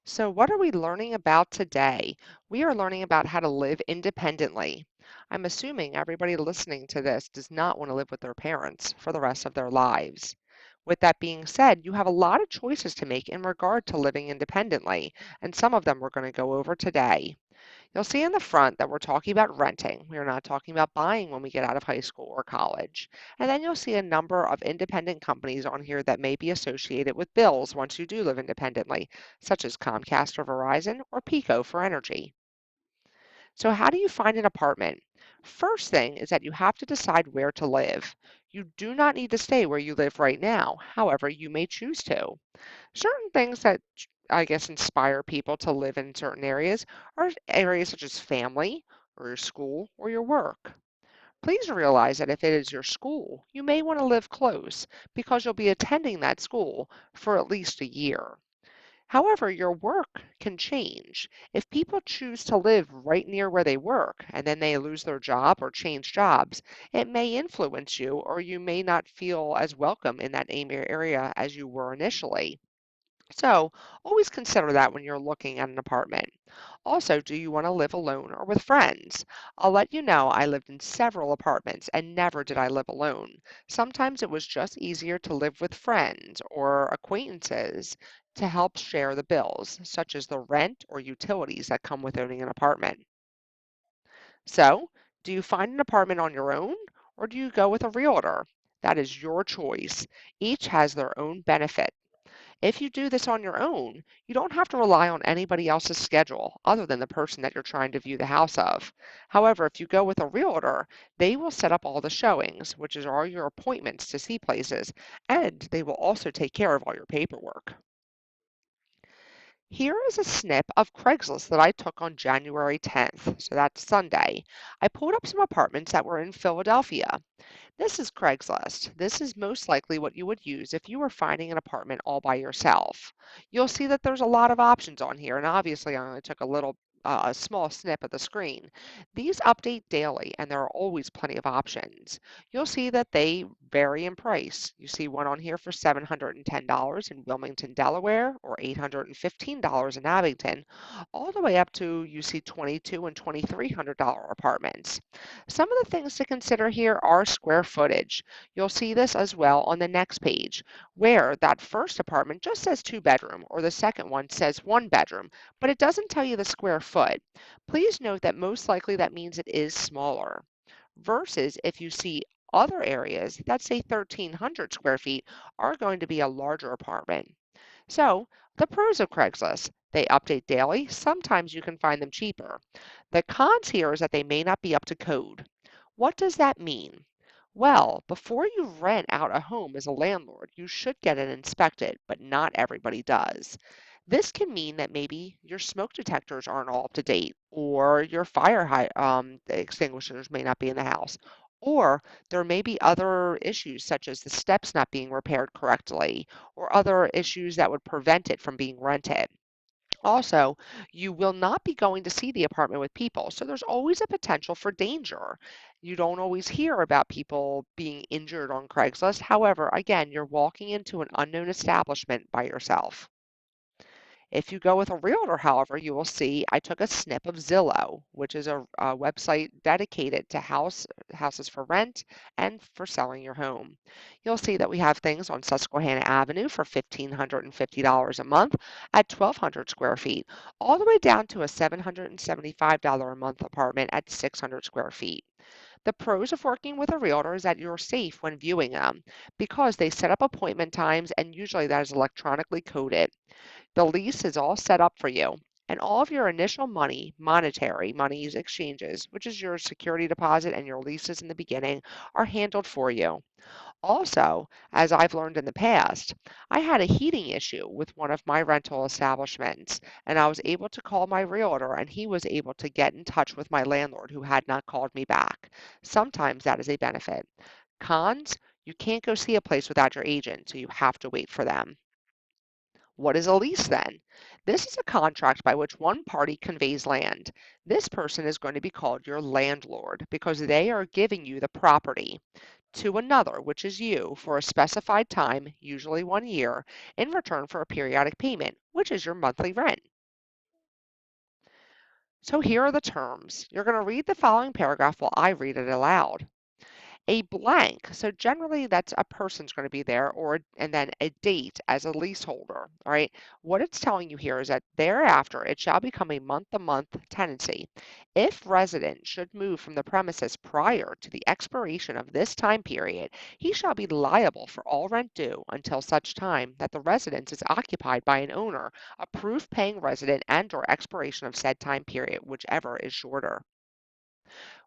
So, what are we learning about today? We are learning about how to live independently. I'm assuming everybody listening to this does not want to live with their parents for the rest of their lives. With that being said, you have a lot of choices to make in regard to living independently, and some of them we're going to go over today. You'll see in the front that we're talking about renting. We're not talking about buying when we get out of high school or college. And then you'll see a number of independent companies on here that may be associated with bills once you do live independently, such as Comcast or Verizon or Pico for energy. So, how do you find an apartment? First thing is that you have to decide where to live. You do not need to stay where you live right now. However, you may choose to. Certain things that I guess inspire people to live in certain areas are areas such as family or your school or your work. Please realize that if it is your school, you may want to live close because you'll be attending that school for at least a year. However, your work can change. If people choose to live right near where they work and then they lose their job or change jobs, it may influence you or you may not feel as welcome in that area as you were initially. So always consider that when you're looking at an apartment. Also, do you want to live alone or with friends? I'll let you know I lived in several apartments and never did I live alone. Sometimes it was just easier to live with friends or acquaintances to help share the bills, such as the rent or utilities that come with owning an apartment. So, do you find an apartment on your own or do you go with a realtor? That is your choice. Each has their own benefit. If you do this on your own, you don't have to rely on anybody else's schedule other than the person that you're trying to view the house of. However, if you go with a realtor, they will set up all the showings, which is all your appointments to see places, and they will also take care of all your paperwork. Here is a snip of Craigslist that I took on January 10th, so that's Sunday. I pulled up some apartments that were in Philadelphia. This is Craigslist. This is most likely what you would use if you were finding an apartment all by yourself. You'll see that there's a lot of options on here, and obviously I only took a small snip of the screen. These update daily, and there are always plenty of options. You'll see that they vary in price. You see one on here for $710 in Wilmington, Delaware, or $815 in Abington, all the way up to you see 22 and $2,300 apartments. Some of the things to consider here are square footage. You'll see this as well on the next page, where that first apartment just says two bedroom or the second one says one bedroom, but it doesn't tell you the square foot. Please note that most likely that means it is smaller versus if you see other areas that say 1,300 square feet are going to be a larger apartment. So, the pros of Craigslist, they update daily. Sometimes you can find them cheaper. The cons here is that they may not be up to code. What does that mean? Well, before you rent out a home as a landlord, you should get it inspected, but not everybody does. This can mean that maybe your smoke detectors aren't all up to date, or your extinguishers may not be in the house, or there may be other issues such as the steps not being repaired correctly, or other issues that would prevent it from being rented. Also, you will not be going to see the apartment with people, so there's always a potential for danger. You don't always hear about people being injured on Craigslist. However, again, you're walking into an unknown establishment by yourself. If you go with a realtor, however, you will see I took a snip of Zillow, which is a website dedicated to houses for rent and for selling your home. You'll see that we have things on Susquehanna Avenue for $1,550 a month at 1,200 square feet, all the way down to a $775 a month apartment at 600 square feet. The pros of working with a realtor is that you're safe when viewing them because they set up appointment times and usually that is electronically coded. The lease is all set up for you, and all of your initial monetary monies exchanges, which is your security deposit and your leases in the beginning, are handled for you. Also, as I've learned in the past, I had a heating issue with one of my rental establishments, and I was able to call my realtor, and he was able to get in touch with my landlord who had not called me back. Sometimes that is a benefit. Cons, you can't go see a place without your agent, so you have to wait for them. What is a lease then? This is a contract by which one party conveys land. This person is going to be called your landlord because they are giving you the property to another, which is you, for a specified time, usually 1 year, in return for a periodic payment, which is your monthly rent. So here are the terms. You're going to read the following paragraph while I read it aloud. A blank, so generally that's a person's going to be there, or and then a date as a leaseholder. All right. What it's telling you here is that thereafter it shall become a month-to-month tenancy. If resident should move from the premises prior to the expiration of this time period, he shall be liable for all rent due until such time that the residence is occupied by an owner, approved paying resident, and/or expiration of said time period, whichever is shorter.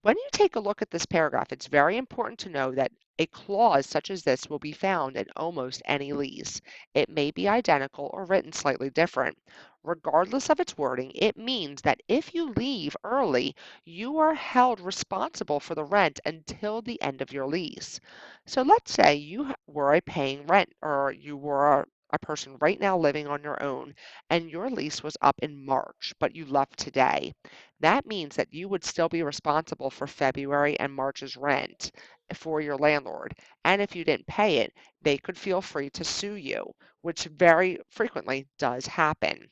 When you take a look at this paragraph, it's very important to know that a clause such as this will be found in almost any lease. It may be identical or written slightly different. Regardless of its wording, it means that if you leave early, you are held responsible for the rent until the end of your lease. So let's say you were a paying rent, or you were a person right now living on your own, and your lease was up in March, but you left today. That means that you would still be responsible for February and March's rent for your landlord. And if you didn't pay it, they could feel free to sue you, which very frequently does happen.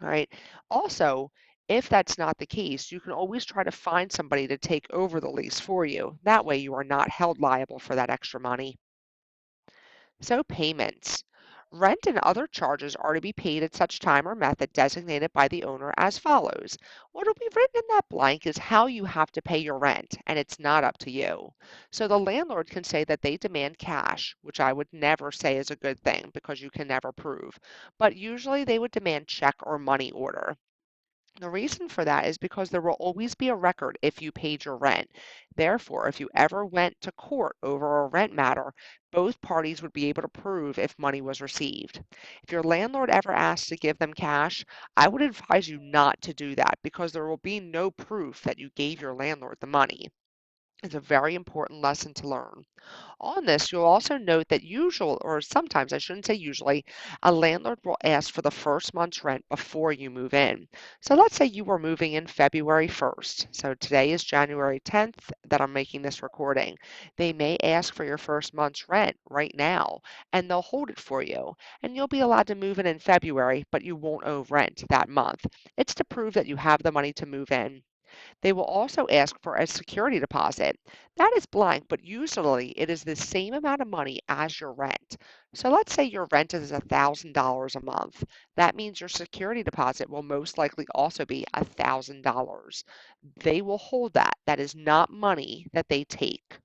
All right. Also, if that's not the case, you can always try to find somebody to take over the lease for you. That way, you are not held liable for that extra money. So payments. Rent and other charges are to be paid at such time or method designated by the owner as follows. What will be written in that blank is how you have to pay your rent, and it's not up to you. So the landlord can say that they demand cash, which I would never say is a good thing because you can never prove. But usually they would demand check or money order. The reason for that is because there will always be a record if you paid your rent. Therefore, if you ever went to court over a rent matter, both parties would be able to prove if money was received. If your landlord ever asks to give them cash, I would advise you not to do that because there will be no proof that you gave your landlord the money. It's a very important lesson to learn. On this, you'll also note that or sometimes, I shouldn't say usually, a landlord will ask for the first month's rent before you move in. So let's say you were moving in February 1st. So today is January 10th that I'm making this recording. They may ask for your first month's rent right now, and they'll hold it for you. And you'll be allowed to move in February, but you won't owe rent that month. It's to prove that you have the money to move in. They will also ask for a security deposit. That is blank, but usually it is the same amount of money as your rent. So let's say your rent is $1,000 a month. That means your security deposit will most likely also be $1,000. They will hold that. That is not money that they take.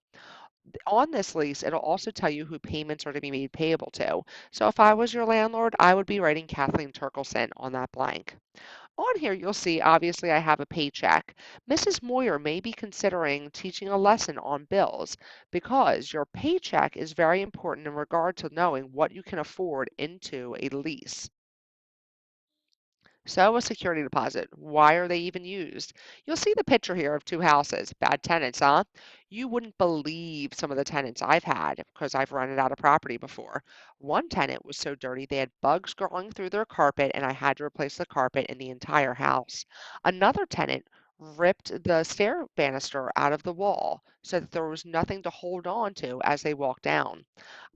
On this lease, it'll also tell you who payments are to be made payable to. So if I was your landlord, I would be writing Kathleen Turkelson on that blank. On here, you'll see, obviously, I have a paycheck. Mrs. Moyer may be considering teaching a lesson on bills because your paycheck is very important in regard to knowing what you can afford into a lease. So a security deposit, why are they even used? You'll see the picture here of two houses, bad tenants, huh? You wouldn't believe some of the tenants I've had because I've rented out a property before. One tenant was so dirty they had bugs crawling through their carpet and I had to replace the carpet in the entire house. Another tenant ripped the stair banister out of the wall so that there was nothing to hold on to as they walked down.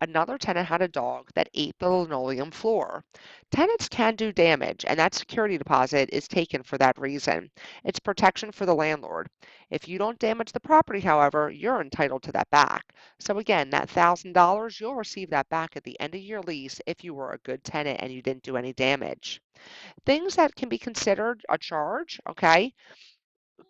Another tenant had a dog that ate the linoleum floor. Tenants can do damage, and that security deposit is taken for that reason. It's protection for the landlord. If you don't damage the property, however, you're entitled to that back. So again, that $1,000, you'll receive that back at the end of your lease if you were a good tenant and you didn't do any damage. Things that can be considered a charge, okay,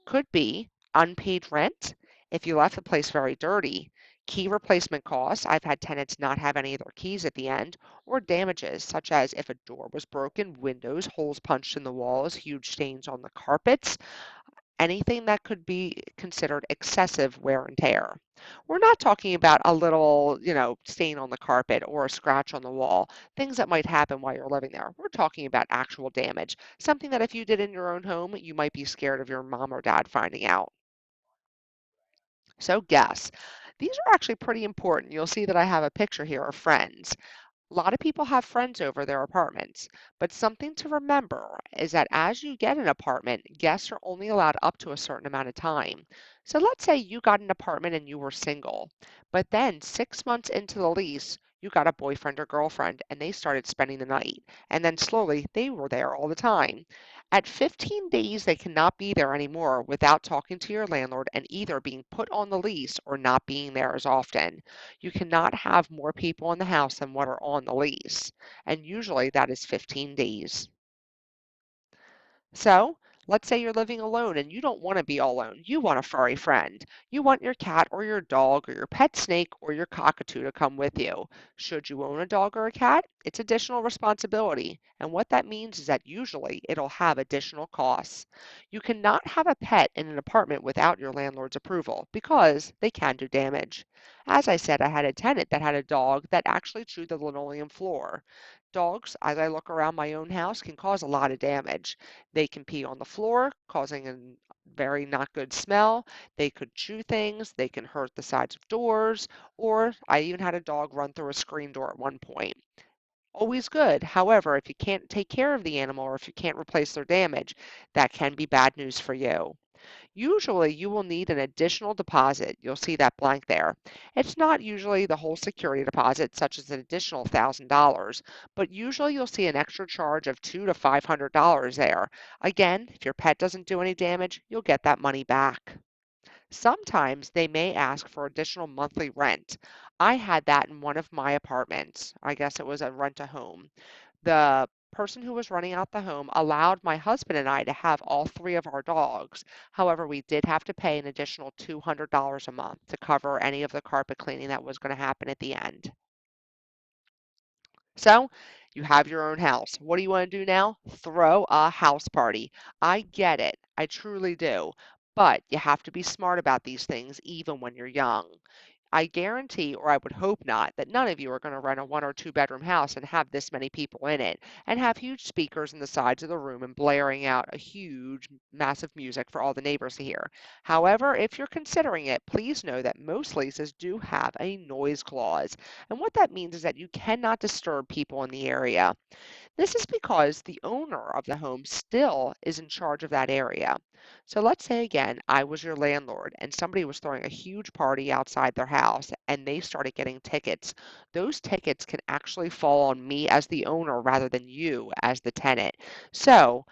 could be unpaid rent if you left the place very dirty, key replacement costs. I've had tenants not have any of their keys at the end, or damages such as if a door was broken, windows, holes punched in the walls, huge stains on the carpets, anything that could be considered excessive wear and tear. We're not talking about a little, stain on the carpet or a scratch on the wall, things that might happen while you're living there. We're talking about actual damage, something that if you did in your own home, you might be scared of your mom or dad finding out. So guess. These are actually pretty important. You'll see that I have a picture here of friends. A lot of people have friends over their apartments, but something to remember is that as you get an apartment, guests are only allowed up to a certain amount of time. So let's say you got an apartment and you were single, but then 6 months into the lease, you got a boyfriend or girlfriend and they started spending the night. And then slowly they were there all the time. At 15 days, they cannot be there anymore without talking to your landlord and either being put on the lease or not being there as often. You cannot have more people in the house than what are on the lease, and usually that is 15 days. So, let's say you're living alone and you don't want to be all alone. You want a furry friend. You want your cat or your dog or your pet snake or your cockatoo to come with you. Should you own a dog or a cat, it's additional responsibility. And what that means is that usually it'll have additional costs. You cannot have a pet in an apartment without your landlord's approval because they can do damage. As I said, I had a tenant that had a dog that actually chewed the linoleum floor. Dogs, as I look around my own house, can cause a lot of damage. They can pee on the floor, causing a very not good smell. They could chew things. They can hurt the sides of doors. Or I even had a dog run through a screen door at one point. Always good. However, if you can't take care of the animal or if you can't replace their damage, that can be bad news for you. Usually you will need an additional deposit. You'll see that blank there. It's not usually the whole security deposit, such as an additional $1,000, but usually you'll see an extra charge of $200 to $500 there. Again, if your pet doesn't do any damage, you'll get that money back. Sometimes they may ask for additional monthly rent. I had that in one of my apartments. I guess it was a rent a home. The person who was running out the home allowed my husband and I to have all three of our dogs. However, we did have to pay an additional $200 a month to cover any of the carpet cleaning that was going to happen at the end. So, you have your own house. What do you want to do now? Throw a house party. I get it. I truly do. But you have to be smart about these things even when you're young. I guarantee, or I would hope not, that none of you are going to rent a one or two bedroom house and have this many people in it and have huge speakers in the sides of the room and blaring out a huge, massive music for all the neighbors to hear. However, if you're considering it, please know that most leases do have a noise clause. And what that means is that you cannot disturb people in the area. This is because the owner of the home still is in charge of that area. So let's say again, I was your landlord and somebody was throwing a huge party outside their house and they started getting tickets. Those tickets can actually fall on me as the owner rather than you as the tenant. So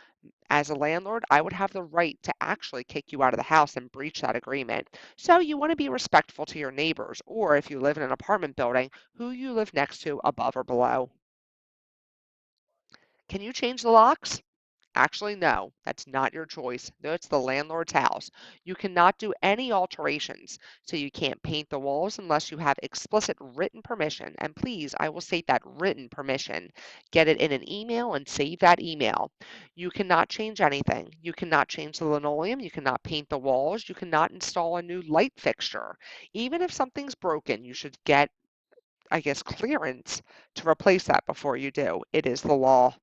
as a landlord, I would have the right to actually kick you out of the house and breach that agreement. So you want to be respectful to your neighbors, or if you live in an apartment building, who you live next to above or below. Can you change the locks? Actually, no, that's not your choice. That's the landlord's house. You cannot do any alterations. So you can't paint the walls unless you have explicit written permission. And please, I will state that written permission. Get it in an email and save that email. You cannot change anything. You cannot change the linoleum. You cannot paint the walls. You cannot install a new light fixture. Even if something's broken, you should get, I guess, clearance to replace that before you do. It is the law.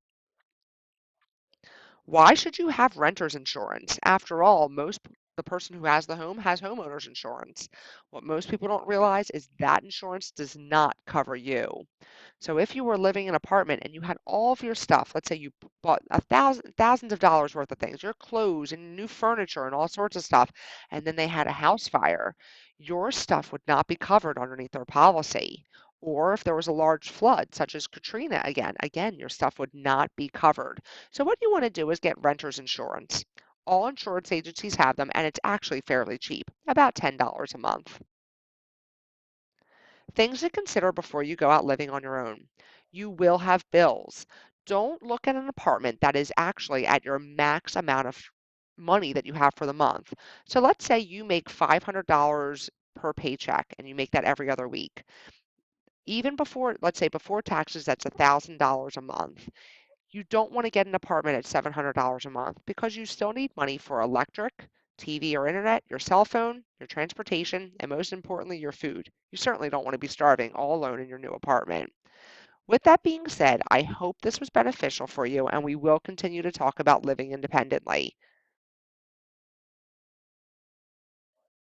Why should you have renter's insurance? After all, the person who has the home has homeowner's insurance. What most people don't realize is that insurance does not cover you. So if you were living in an apartment and you had all of your stuff, let's say you bought thousands of dollars worth of things, your clothes and new furniture and all sorts of stuff, and then they had a house fire, your stuff would not be covered underneath their policy. Or if there was a large flood, such as Katrina again, your stuff would not be covered. So what you want to do is get renter's insurance. All insurance agencies have them, and it's actually fairly cheap, about $10 a month. Things to consider before you go out living on your own. You will have bills. Don't look at an apartment that is actually at your max amount of money that you have for the month. So let's say you make $500 per paycheck and you make that every other week. Even before, let's say before taxes, that's $1,000 a month. You don't want to get an apartment at $700 a month because you still need money for electric, TV or internet, your cell phone, your transportation, and most importantly, your food. You certainly don't want to be starving all alone in your new apartment. With that being said, I hope this was beneficial for you and we will continue to talk about living independently.